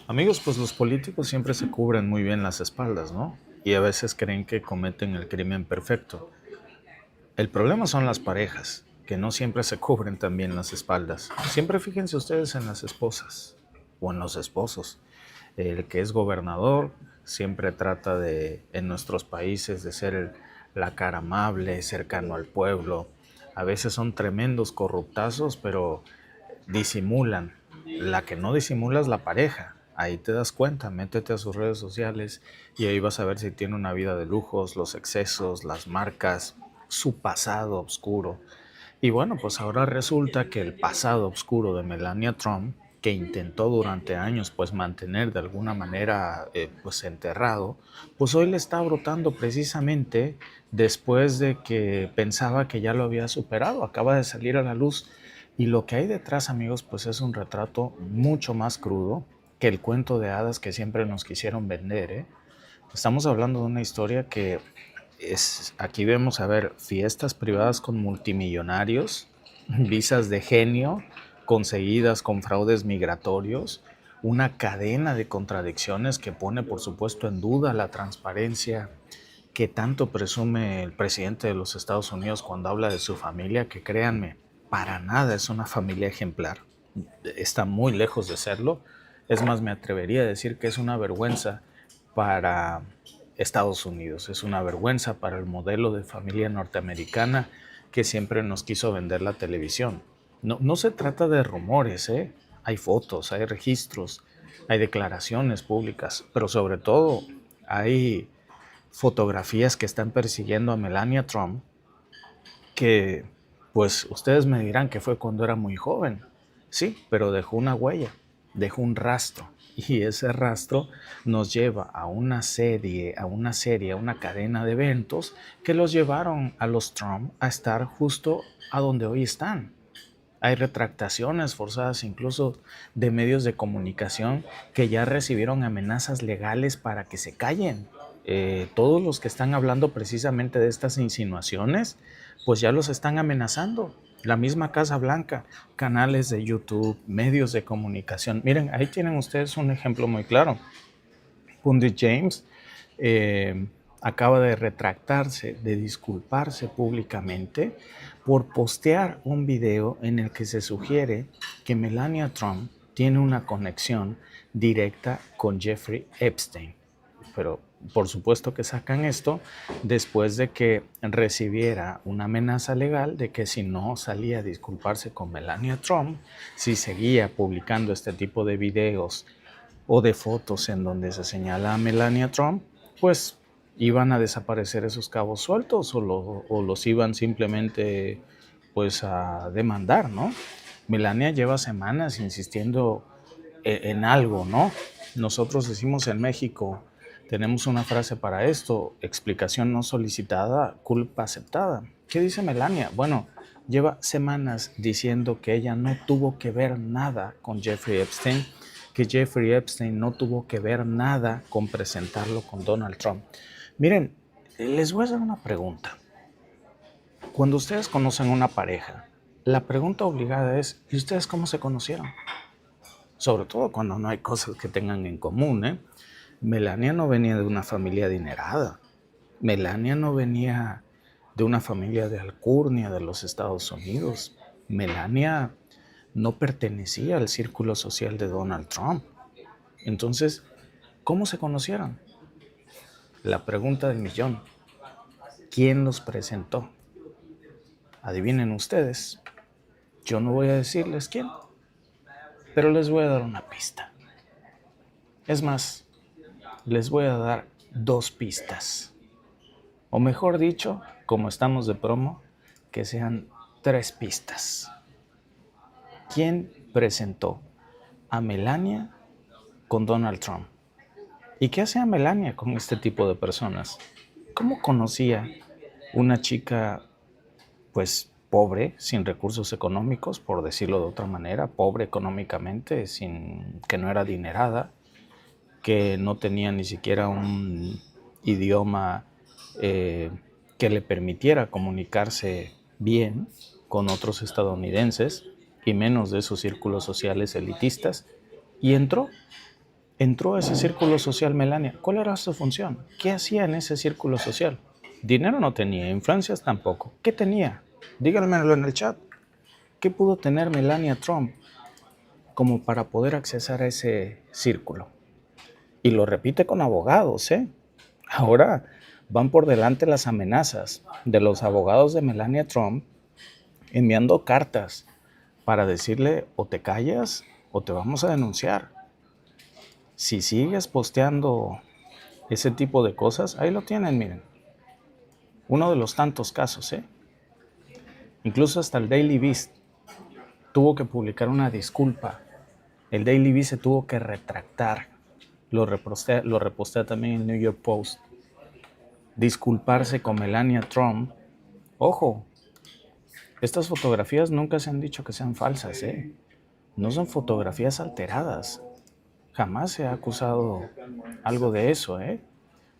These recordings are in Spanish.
Amigos, pues los políticos siempre se cubren muy bien las espaldas, ¿no? Y a veces creen que cometen el crimen perfecto. El problema son las parejas, que no siempre se cubren también las espaldas. Siempre fíjense ustedes en las esposas o en los esposos. El que es gobernador siempre trata de, en nuestros países, de ser la cara amable, cercano al pueblo. A veces son tremendos corruptazos, pero disimulan. La que no disimula es la pareja. Ahí te das cuenta, métete a sus redes sociales y ahí vas a ver si tiene una vida de lujos, los excesos, las marcas, su pasado oscuro. Y bueno, pues ahora resulta que el pasado oscuro de Melania Trump, que intentó durante años pues mantener de alguna manera pues enterrado, pues hoy le está brotando precisamente después de que pensaba que ya lo había superado, acaba de salir a la luz. Y lo que hay detrás, amigos, pues es un retrato mucho más crudo que el cuento de hadas que siempre nos quisieron vender, ¿eh? Estamos hablando de una historia que aquí vemos, a ver, fiestas privadas con multimillonarios, visas de genio conseguidas con fraudes migratorios, una cadena de contradicciones que pone, por supuesto, en duda la transparencia que tanto presume el presidente de los Estados Unidos cuando habla de su familia, que créanme, para nada es una familia ejemplar, está muy lejos de serlo. Es más, me atrevería a decir que es una vergüenza para Estados Unidos, es una vergüenza para el modelo de familia norteamericana que siempre nos quiso vender la televisión. No se trata de rumores, ¿eh? Hay fotos, hay registros, hay declaraciones públicas, pero sobre todo hay fotografías que están persiguiendo a Melania Trump, que pues ustedes me dirán que fue cuando era muy joven. Sí, pero dejó una huella, dejó un rastro. Y ese rastro nos lleva a una cadena de eventos que los llevaron a los Trump a estar justo a donde hoy están. Hay retractaciones forzadas incluso de medios de comunicación que ya recibieron amenazas legales para que se callen. Todos los que están hablando precisamente de estas insinuaciones, pues ya los están amenazando. La misma Casa Blanca, canales de YouTube, medios de comunicación. Miren, ahí tienen ustedes un ejemplo muy claro. Pundit James eh, acaba de retractarse, de disculparse públicamente por postear un video en el que se sugiere que Melania Trump tiene una conexión directa con Jeffrey Epstein. Pero por supuesto que sacan esto después de que recibiera una amenaza legal de que si no salía a disculparse con Melania Trump, si seguía publicando este tipo de videos o de fotos en donde se señala a Melania Trump, pues iban a desaparecer esos cabos sueltos o los iban simplemente pues a demandar, ¿no? Melania lleva semanas insistiendo en algo, ¿no? Nosotros decimos en México, tenemos una frase para esto: explicación no solicitada, culpa aceptada. ¿Qué dice Melania? Bueno, lleva semanas diciendo que ella no tuvo que ver nada con Jeffrey Epstein, que Jeffrey Epstein no tuvo que ver nada con presentarlo con Donald Trump. Miren, les voy a hacer una pregunta. Cuando ustedes conocen una pareja, la pregunta obligada es: ¿y ustedes cómo se conocieron? Sobre todo cuando no hay cosas que tengan en común, ¿eh? Melania no venía de una familia adinerada. Melania no venía de una familia de alcurnia de los Estados Unidos. Melania no pertenecía al círculo social de Donald Trump. Entonces, ¿cómo se conocieron? La pregunta del millón: ¿quién los presentó? Adivinen ustedes. Yo no voy a decirles quién, pero les voy a dar una pista. Es más, les voy a dar dos pistas. O mejor dicho, como estamos de promo, que sean tres pistas. ¿Quién presentó a Melania con Donald Trump? ¿Y qué hacía Melania con este tipo de personas? ¿Cómo conocía una chica, pues, pobre, sin recursos económicos, por decirlo de otra manera, pobre económicamente, sin, que no era adinerada, que no tenía ni siquiera un idioma eh, que le permitiera comunicarse bien con otros estadounidenses y menos de esos círculos sociales elitistas, y entró? Entró a ese círculo social Melania. ¿Cuál era su función? ¿Qué hacía en ese círculo social? Dinero no tenía, influencias tampoco. ¿Qué tenía? Díganmelo en el chat. ¿Qué pudo tener Melania Trump como para poder accesar a ese círculo? Y lo repite con abogados, ¿eh? Ahora van por delante las amenazas de los abogados de Melania Trump enviando cartas para decirle o te callas o te vamos a denunciar. Si sigues posteando ese tipo de cosas, ahí lo tienen, miren. Uno de los tantos casos, ¿eh? Incluso hasta el Daily Beast tuvo que publicar una disculpa. El Daily Beast se tuvo que retractar. Lo repostea también el New York Post. Disculparse con Melania Trump. Ojo, estas fotografías nunca se han dicho que sean falsas, ¿eh? No son fotografías alteradas. Jamás se ha acusado algo de eso, ¿eh?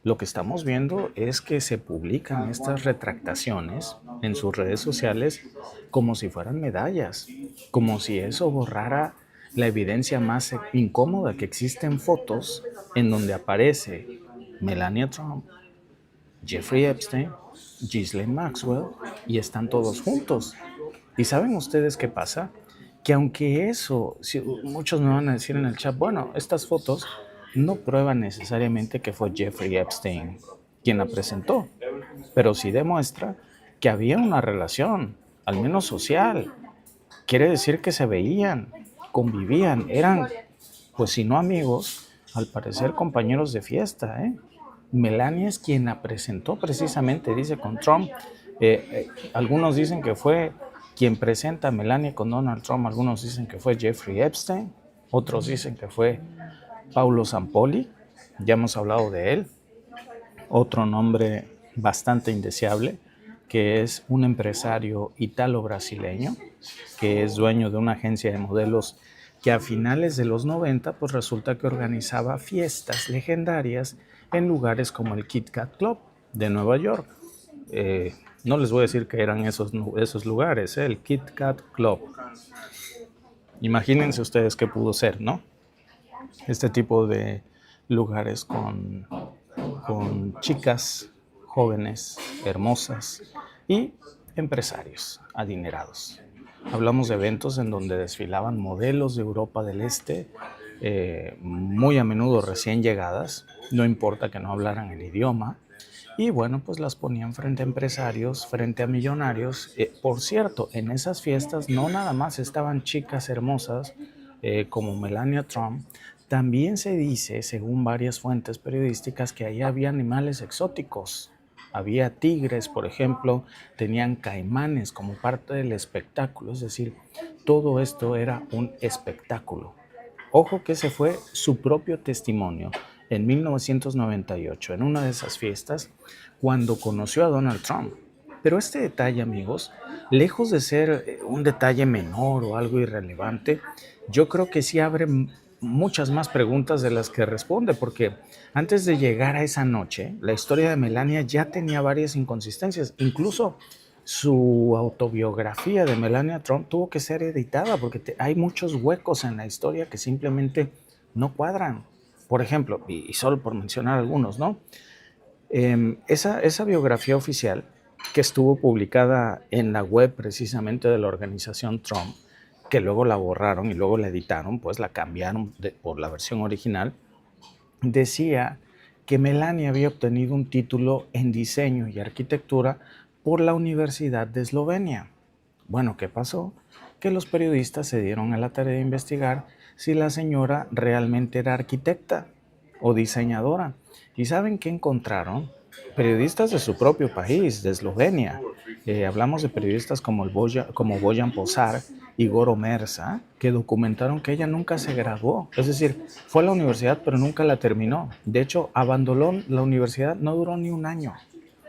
Lo que estamos viendo es que se publican estas retractaciones en sus redes sociales como si fueran medallas, como si eso borrara la evidencia más incómoda, que existen fotos en donde aparece Melania Trump, Jeffrey Epstein, Ghislaine Maxwell y están todos juntos. ¿Y saben ustedes qué pasa? Que aunque eso, muchos me van a decir en el chat, bueno, estas fotos no prueban necesariamente que fue Jeffrey Epstein quien la presentó, pero sí demuestra que había una relación, al menos social. Quiere decir que se veían, convivían, eran, pues si no amigos, al parecer compañeros de fiesta, ¿eh? Melania es quien la presentó precisamente, dice, con Trump. Algunos dicen que fue quien presenta a Melania con Donald Trump, algunos dicen que fue Jeffrey Epstein, otros dicen que fue Paulo Zampolli, ya hemos hablado de él, otro nombre bastante indeseable, que es un empresario italo-brasileño, que es dueño de una agencia de modelos que a finales de los 90 pues resulta que organizaba fiestas legendarias en lugares como el Kit Kat Club de Nueva York. No les voy a decir que eran esos lugares, el Kit Kat Club. Imagínense ustedes qué pudo ser, ¿no? Este tipo de lugares con chicas jóvenes, hermosas y empresarios adinerados. Hablamos de eventos en donde desfilaban modelos de Europa del Este, muy a menudo recién llegadas, no importa que no hablaran el idioma, y bueno, pues las ponían frente a empresarios, frente a millonarios. Por cierto, en esas fiestas no nada más estaban chicas hermosas como Melania Trump, también se dice, según varias fuentes periodísticas, que ahí había animales exóticos. Había tigres, por ejemplo, tenían caimanes como parte del espectáculo, es decir, todo esto era un espectáculo. Ojo que ese fue su propio testimonio en 1998, en una de esas fiestas, cuando conoció a Donald Trump. Pero este detalle, amigos, lejos de ser un detalle menor o algo irrelevante, yo creo que sí abre muchas más preguntas de las que responde, porque antes de llegar a esa noche, la historia de Melania ya tenía varias inconsistencias. Incluso su autobiografía de Melania Trump tuvo que ser editada porque hay muchos huecos en la historia que simplemente no cuadran. Por ejemplo, y solo por mencionar algunos, ¿no? Esa biografía oficial que estuvo publicada en la web precisamente de la organización Trump, que luego la borraron y luego la editaron, pues la cambiaron por la versión original, decía que Melania había obtenido un título en diseño y arquitectura por la Universidad de Eslovenia. Bueno, ¿qué pasó? Que los periodistas se dieron a la tarea de investigar si la señora realmente era arquitecta o diseñadora. ¿Y saben qué encontraron? Periodistas de su propio país, de Eslovenia. Hablamos de periodistas como Bojan Posar y Goro Mersa, que documentaron que ella nunca se graduó. Es decir, fue a la universidad pero nunca la terminó. De hecho, abandonó la universidad, no duró ni un año.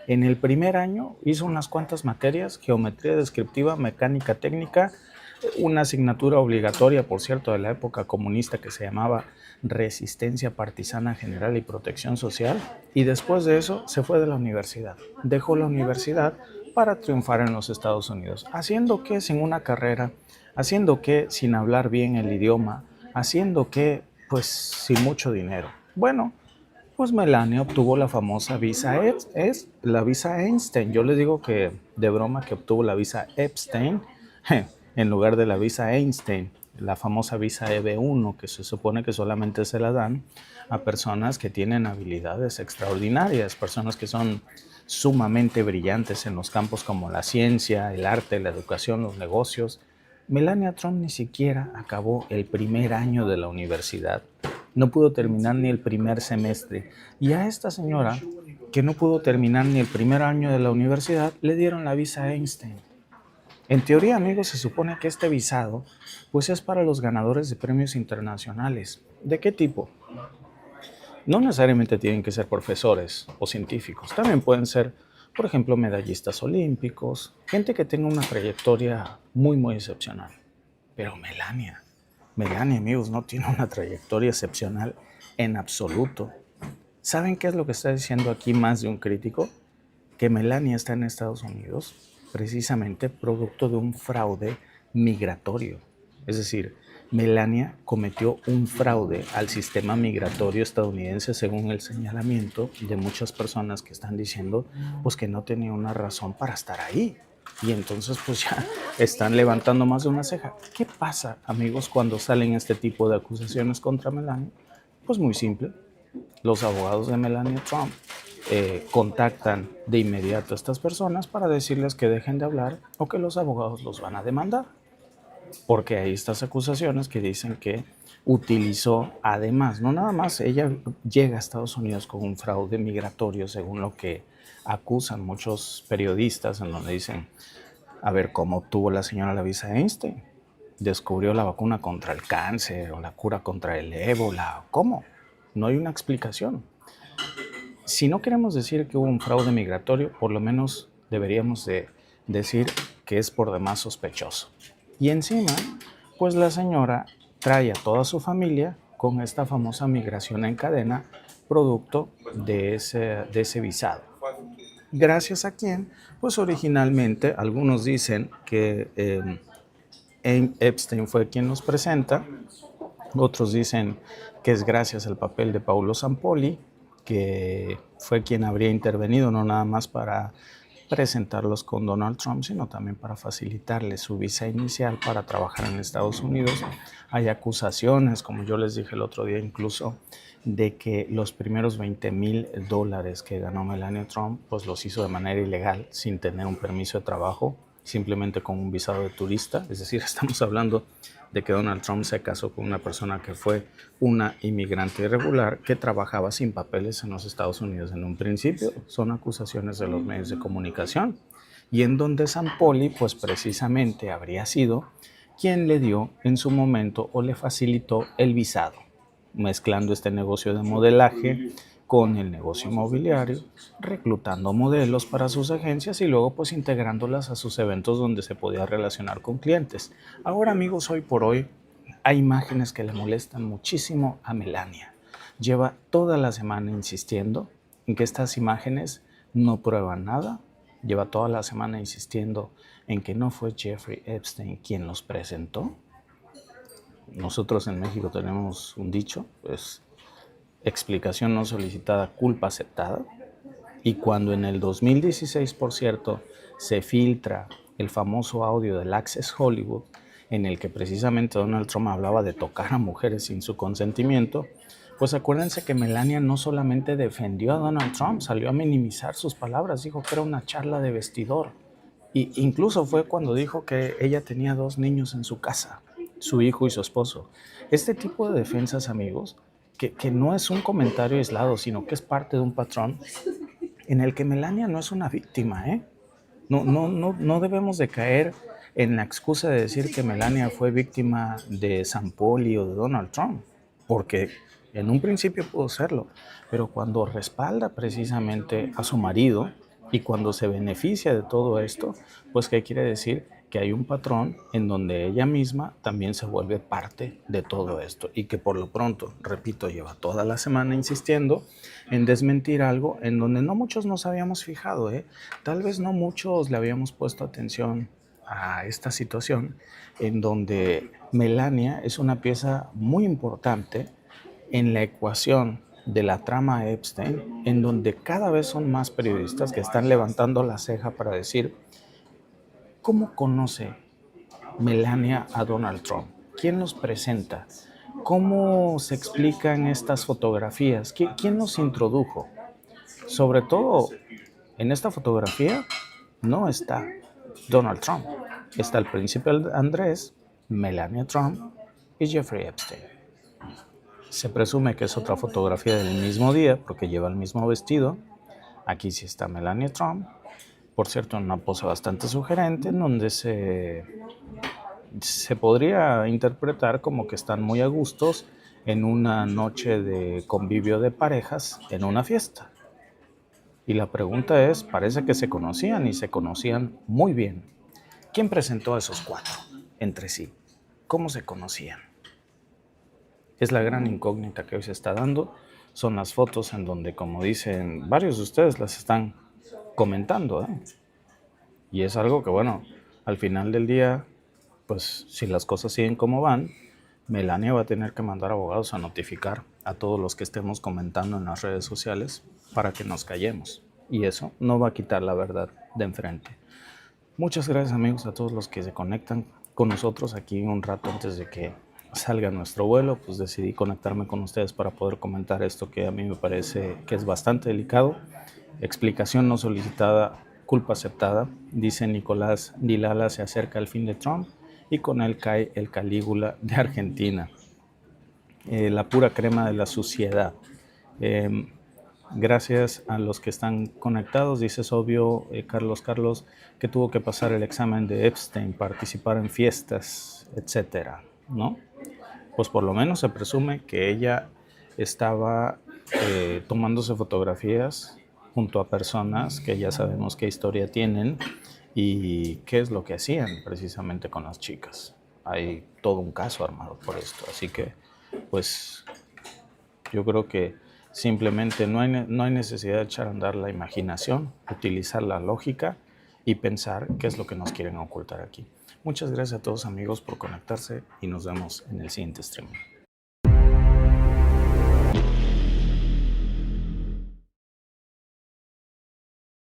En el primer año hizo unas cuantas materias, geometría descriptiva, mecánica técnica, una asignatura obligatoria, por cierto, de la época comunista que se llamaba Resistencia Partisana General y Protección Social, y después de eso se fue de la universidad. Dejó la universidad para triunfar en los Estados Unidos, haciendo que sin una carrera, haciendo que sin hablar bien el idioma, haciendo que pues sin mucho dinero. Bueno, pues Melania obtuvo la famosa visa la visa Einstein. Yo les digo que de broma que obtuvo la visa Epstein en lugar de la visa Einstein, la famosa visa EB1 que se supone que solamente se la dan a personas que tienen habilidades extraordinarias, personas que son sumamente brillantes en los campos como la ciencia, el arte, la educación, los negocios. Melania Trump ni siquiera acabó el primer año de la universidad. No pudo terminar ni el primer semestre. Y a esta señora, que no pudo terminar ni el primer año de la universidad, le dieron la visa Einstein. En teoría, amigos, se supone que este visado pues es para los ganadores de premios internacionales. ¿De qué tipo? No necesariamente tienen que ser profesores o científicos. También pueden ser, por ejemplo, medallistas olímpicos, gente que tenga una trayectoria muy excepcional. Pero Melania, amigos, no tiene una trayectoria excepcional en absoluto. ¿Saben qué es lo que está diciendo aquí más de un crítico? Que Melania está en Estados Unidos precisamente producto de un fraude migratorio. Es decir, Melania cometió un fraude al sistema migratorio estadounidense según el señalamiento de muchas personas que están diciendo pues que no tenía una razón para estar ahí. Y entonces pues ya están levantando más de una ceja. ¿Qué pasa, amigos, cuando salen este tipo de acusaciones contra Melania? Pues muy simple. Los abogados de Melania Trump contactan de inmediato a estas personas para decirles que dejen de hablar o que los abogados los van a demandar. Porque hay estas acusaciones que dicen que utilizó, además, no nada más, ella llega a Estados Unidos con un fraude migratorio, según lo que acusan muchos periodistas, en donde dicen, a ver, ¿cómo obtuvo la señora la visa Einstein? ¿Descubrió la vacuna contra el cáncer o la cura contra el ébola? ¿Cómo? No hay una explicación. Si no queremos decir que hubo un fraude migratorio, por lo menos deberíamos de decir que es por demás sospechoso. Y encima, pues la señora trae a toda su familia con esta famosa migración en cadena, producto de ese visado. Gracias a quien, pues originalmente algunos dicen que Epstein fue quien nos presenta, otros dicen que es gracias al papel de Paulo Zampolli, que fue quien habría intervenido no nada más para presentarlos con Donald Trump, sino también para facilitarle su visa inicial para trabajar en Estados Unidos. Hay acusaciones, como yo les dije el otro día incluso, de que los primeros $20,000 que ganó Melania Trump, pues los hizo de manera ilegal, sin tener un permiso de trabajo, simplemente con un visado de turista. Es decir, estamos hablando de que Donald Trump se casó con una persona que fue una inmigrante irregular que trabajaba sin papeles en los Estados Unidos en un principio. Son acusaciones de los medios de comunicación. Y en donde Zampolli, pues precisamente habría sido quien le dio en su momento o le facilitó el visado, mezclando este negocio de modelaje con el negocio inmobiliario, reclutando modelos para sus agencias y luego pues integrándolas a sus eventos donde se podía relacionar con clientes. Ahora, amigos, hoy por hoy hay imágenes que le molestan muchísimo a Melania. Lleva toda la semana insistiendo en que estas imágenes no prueban nada. Lleva toda la semana insistiendo en que no fue Jeffrey Epstein quien los presentó. Nosotros en México tenemos un dicho, pues explicación no solicitada, culpa aceptada. Y cuando en el 2016, por cierto, se filtra el famoso audio del Access Hollywood, en el que precisamente Donald Trump hablaba de tocar a mujeres sin su consentimiento, pues acuérdense que Melania no solamente defendió a Donald Trump, salió a minimizar sus palabras, dijo que era una charla de vestidor. Y incluso fue cuando dijo que ella tenía 2 niños en su casa, su hijo y su esposo. Este tipo de defensas, amigos, que no es un comentario aislado, sino que es parte de un patrón en el que Melania no es una víctima, ¿eh? No debemos de caer en la excusa de decir que Melania fue víctima de Zampolli o de Donald Trump, porque en un principio pudo serlo, pero cuando respalda precisamente a su marido y cuando se beneficia de todo esto, pues ¿qué quiere decir? Que hay un patrón en donde ella misma también se vuelve parte de todo esto y que por lo pronto, repito, lleva toda la semana insistiendo en desmentir algo en donde no muchos nos habíamos fijado, ¿eh? Tal vez no muchos le habíamos puesto atención a esta situación en donde Melania es una pieza muy importante en la ecuación de la trama Epstein, en donde cada vez son más periodistas que están levantando la ceja para decir, ¿cómo conoce Melania a Donald Trump? ¿Quién los presenta? ¿Cómo se explican estas fotografías? ¿Quién los introdujo? Sobre todo, en esta fotografía no está Donald Trump. Está el príncipe Andrés, Melania Trump y Jeffrey Epstein. Se presume que es otra fotografía del mismo día porque lleva el mismo vestido. Aquí sí está Melania Trump, por cierto, en una pose bastante sugerente, en donde se podría interpretar como que están muy a gustos en una noche de convivio de parejas en una fiesta. Y la pregunta es, parece que se conocían y se conocían muy bien. ¿Quién presentó a esos cuatro entre sí? ¿Cómo se conocían? Es la gran incógnita que hoy se está dando. Son las fotos en donde, como dicen, varios de ustedes las están comentando, ¿eh? Y es algo que, bueno, al final del día, pues si las cosas siguen como van, Melania va a tener que mandar abogados a notificar a todos los que estemos comentando en las redes sociales para que nos callemos. Y eso no va a quitar la verdad de enfrente. Muchas gracias, amigos, a todos los que se conectan con nosotros aquí un rato antes de que salga nuestro vuelo. Pues decidí conectarme con ustedes para poder comentar esto que a mí me parece que es bastante delicado. Explicación no solicitada, culpa aceptada. Dice Nicolás Dilala, se acerca el fin de Trump y con él cae el Calígula de Argentina. La pura crema de la suciedad. Gracias a los que están conectados. Dice, es obvio, Carlos, que tuvo que pasar el examen de Epstein, participar en fiestas, etcétera, ¿no? Pues por lo menos se presume que ella estaba tomándose fotografías junto a personas que ya sabemos qué historia tienen y qué es lo que hacían precisamente con las chicas. Hay todo un caso armado por esto, así que pues yo creo que simplemente no hay necesidad de echar a andar la imaginación, utilizar la lógica y pensar qué es lo que nos quieren ocultar aquí. Muchas gracias a todos, amigos, por conectarse y nos vemos en el siguiente stream.